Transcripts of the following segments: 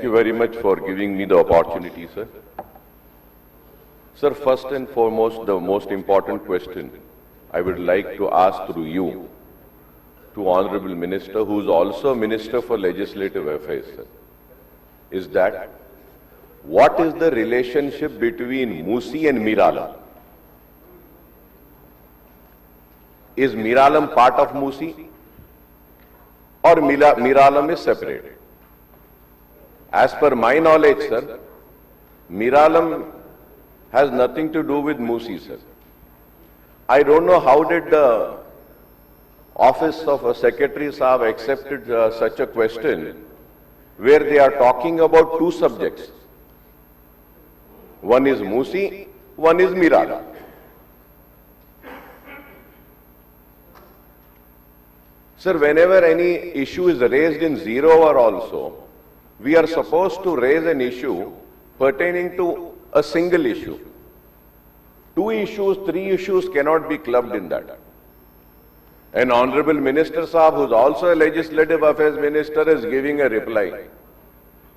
you very much for giving me the opportunity, sir. Sir, first and foremost, the most important question I would like to ask through you to Honorable Minister, who is also Minister for Legislative Affairs, sir, is that what is the relationship between Musi and Miralam? Is Miralam part of Musi or Miralam is separate? As per my knowledge, sir, Miralam has nothing to do with Musi, sir. I don't know how did the office of a secretary Saab accepted such a question where they are talking about two subjects. One is Musi, one is Miralam. Sir, whenever any issue is raised in zero hour also, we are supposed to raise an issue pertaining to a single issue. Two issues, three issues cannot be clubbed in that. An Honorable Minister Saab, who is also a Legislative Affairs Minister, is giving a reply.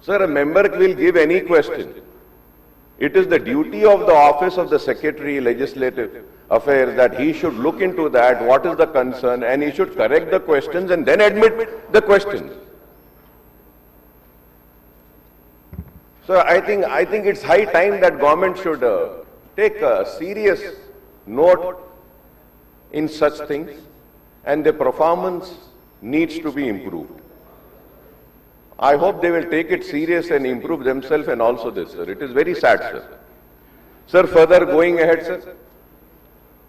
Sir, a member will give any question. It is the duty of the office of the Secretary, Legislative Affairs, that he should look into that, what is the concern, and he should correct the questions and then admit the questions. So I think it's high time that government should take a serious note in such things, and the performance needs to be improved. I hope they will take it serious and improve themselves and also this, sir. It is very sad, sir. Sir, further going ahead, sir,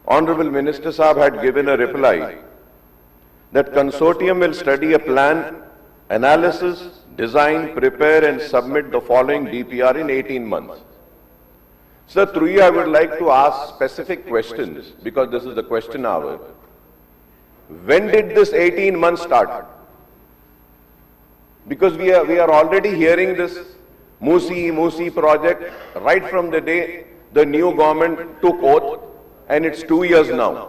Honorable Minister Saab had given a reply that consortium will study a plan, analysis, design, prepare and submit the following DPR in 18 months. Sir, through you I would like to ask specific questions because this is the question hour. When did this 18 months start? Because we are already hearing this Musi project right from the day the new government took oath, and it's 2 years now.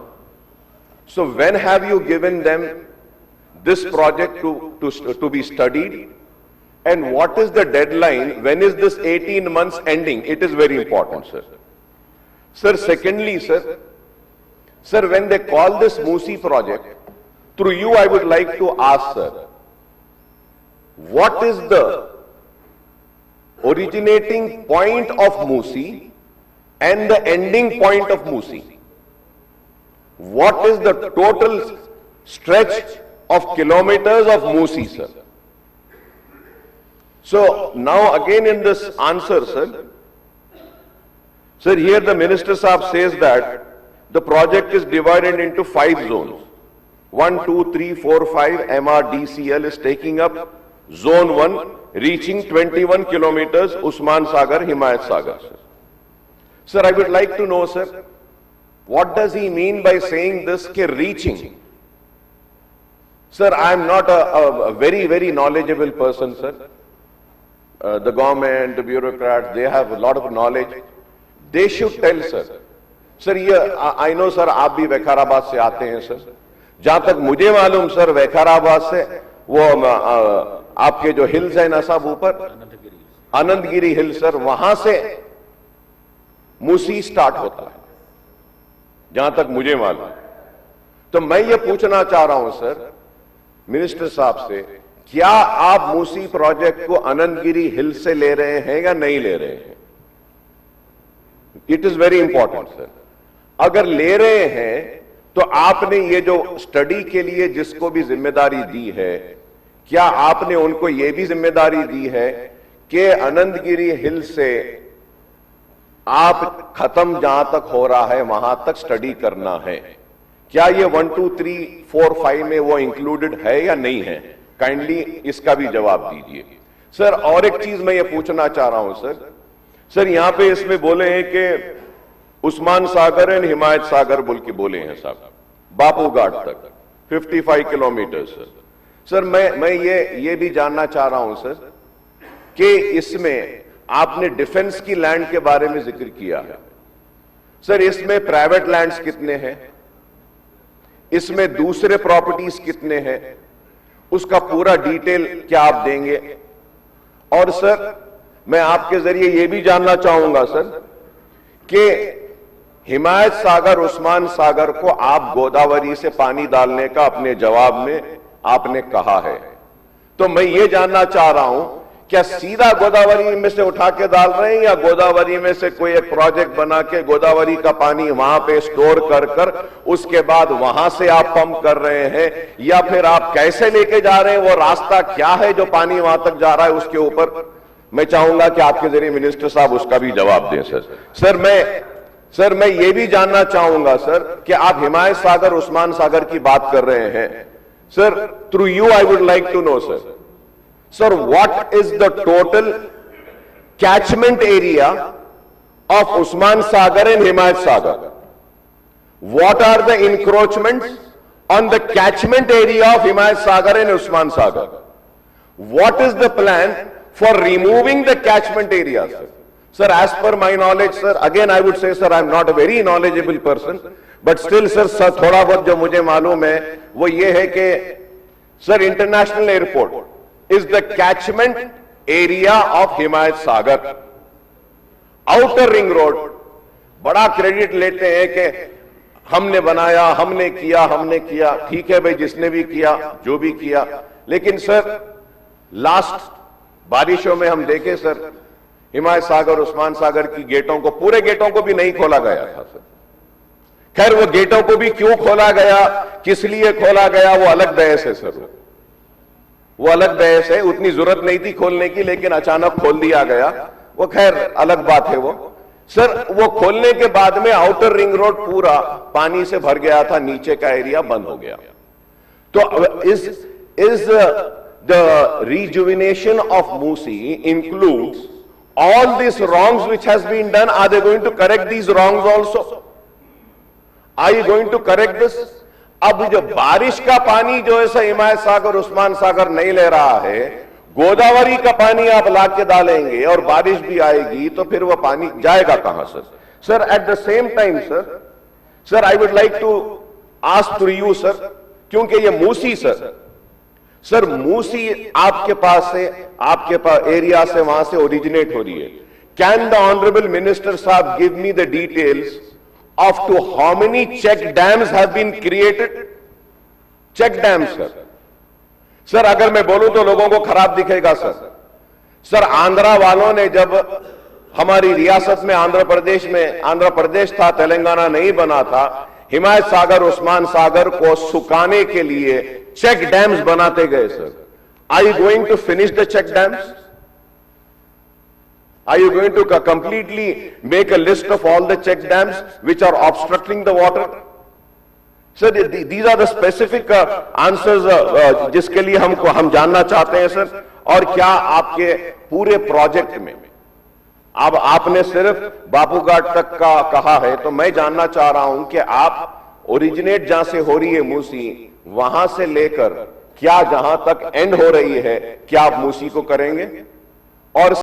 So when have you given them this project to be studied? And what is the deadline? When is this 18 months ending? It is very important, sir. Sir, secondly, sir, when they call this Musi project, through you I would like to ask, sir, what is the originating point of Musi and the ending point of Musi? What is the total stretch of kilometers of Musi, sir? So now again in this answer, sir, here the Minister Saab says that the project is divided into 5 zones. 1, 2, 3, 4, 5, MRDCL is taking up Zone 1, reaching 21 kilometers, Usman Sagar, Himayat Sagar. Sir, I would like to know, sir, what does he mean by saying this, ke reaching? Sir, I am not a very knowledgeable person, sir. The government, the bureaucrats, they have a lot of knowledge. They should tell, sir. Sir, I know, sir, आप भी वैखाराबाद से आते हैं, sir. जहां तक मुझे मालूम, sir, वैखाराबाद से वो आपके जो हिल्स हैं ना साहब ऊपर, आनंदगिरी हिल, सर, वहां से मूसी स्टार्ट होता है, जहां तक मुझे मालूम। तो मैं ये पूछना चाह रहा हूं, सर, मिनिस्टर साहब से, क्या आप मूसी प्रोजेक्ट को आनंदगिरी हिल से ले रहे हैं या नहीं ले रहे हैं? It is very important, sir. अगर ले रहे हैं तो आपने ये जो स्टडी के लिए जिसको भी जिम्मेदारी दी है, क्या आपने उनको ये भी जिम्मेदारी दी है कि आनंदगिरी हिल से आप खत्म जहां तक हो रहा है वहां तक स्टडी करना है? क्या ये 1, 2, 3, 4, 5 में वो इंक्लूडेड है या नहीं है? काइंडली इसका भी जवाब दीजिए, सर। और एक चीज मैं ये पूछना चाह रहा हूं, सर, यहां पे इसमें बोले हैं कि उस्मान सागर एंड हिमायत सागर बोल के बोले हैं साहब, बापू घाट तक 55 किलोमीटर, सर। मैं ये भी जानना चाह रहा हूं, सर, कि इसमें आपने डिफेंस की लैंड के बारे में जिक्र किया है, सर। इसमें प्राइवेट लैंड्स कितने हैं? इसमें दूसरे प्रॉपर्टीज कितने हैं? उसका पूरा डिटेल क्या आप देंगे? और सर मैं आपके जरिए यह भी जानना चाहूंगा सर कि हिमायत सागर, उस्मान सागर को आप गोदावरी से पानी डालने का अपने जवाब में आपने कहा है, तो मैं ये जानना चाह रहा हूं क्या सीधा गोदावरी में से उठा के डाल रहे हैं या गोदावरी में से कोई एक प्रोजेक्ट बना के गोदावरी का पानी वहां पे स्टोर कर कर उसके बाद वहां से आप पंप कर रहे हैं, या फिर आप कैसे लेके जा रहे हैं, वो रास्ता क्या है जो पानी वहां तक जा रहा है, उसके ऊपर मैं चाहूंगा कि आपके जरिए मिनिस्टर साहब उसका भी जवाब दें सर। सर मैं ये भी जानना चाहूंगा सर कि आप हिमायत सागर, उस्मान सागर की बात कर रहे हैं sir, through you I would like to know sir what is the total catchment area of Usman Sagar and Himayat Sagar? What are the encroachments on the catchment area of Himayat Sagar and Usman Sagar? What is the plan for removing the catchment area, sir? Sir, as per my knowledge, sir, again I would say, sir, I am not a very knowledgeable person, but still, sir, थोड़ा बहुत जो मुझे मालूम है वो ये है कि sir international airport is the catchment area of Himayat Sagar. Outer ring road बड़ा क्रेडिट लेते हैं कि हमने बनाया, हमने किया, ठीक है भाई, जिसने भी किया, जो भी किया, लेकिन सर लास्ट बारिशों में हम देखे सर हिमायत सागर, उस्मान सागर की गेटों को, पूरे गेटों को भी नहीं खोला गया था सर। खैर वो गेटों को भी क्यों खोला गया, किस लिए खोला गया, वो अलग बहस है सर, वो अलग बहस है, उतनी जरूरत नहीं थी खोलने की, लेकिन अचानक खोल दिया गया, वो खैर अलग बात है वो सर। वो खोलने के बाद में आउटर रिंग रोड पूरा पानी से भर गया था, नीचे का एरिया बंद हो गया। तो is the rejuvenation of Musi includes all these wrongs which has been done? Are they going to correct these wrongs also? Are you going to correct this? अब जो बारिश का पानी जो ऐसा हिमायत सागर, उस्मान सागर नहीं ले रहा है, गोदावरी का पानी आप ला के डालेंगे और बारिश भी आएगी तो फिर वो पानी जाएगा कहां sir? At the same time sir I would like to ask to you sir, क्योंकि ये मूसी सर मूसी आपके पास एरिया से, वहां से ओरिजिनेट हो रही है। कैन द ऑनरेबल मिनिस्टर साहब give me the details of to how many check dams have been created? Check dams sir अगर मैं बोलूं तो लोगों को खराब दिखेगा सर आंध्रा वालों ने, जब हमारी रियासत में आंध्र प्रदेश था, तेलंगाना नहीं बना था, हिमायत सागर, उस्मान सागर को सुखाने के लिए चेक डैम्स बनाते गए sir. Are you going to finish the check dams? Are you going to completely make a list of all the check dams which are obstructing the water? Sir, these are the specific answers जिसके लिए हम जानना चाहते हैं sir. और क्या आपके पूरे प्रोजेक्ट में, अब आपने सिर्फ बापूघाट तक का कहा है, तो मैं जानना चाह रहा हूं कि आप ओरिजिनेट जहां से हो रही है मूसी, वहां से लेकर क्या जहां तक एंड हो रही है, क्या आप मूसी को करेंगे? और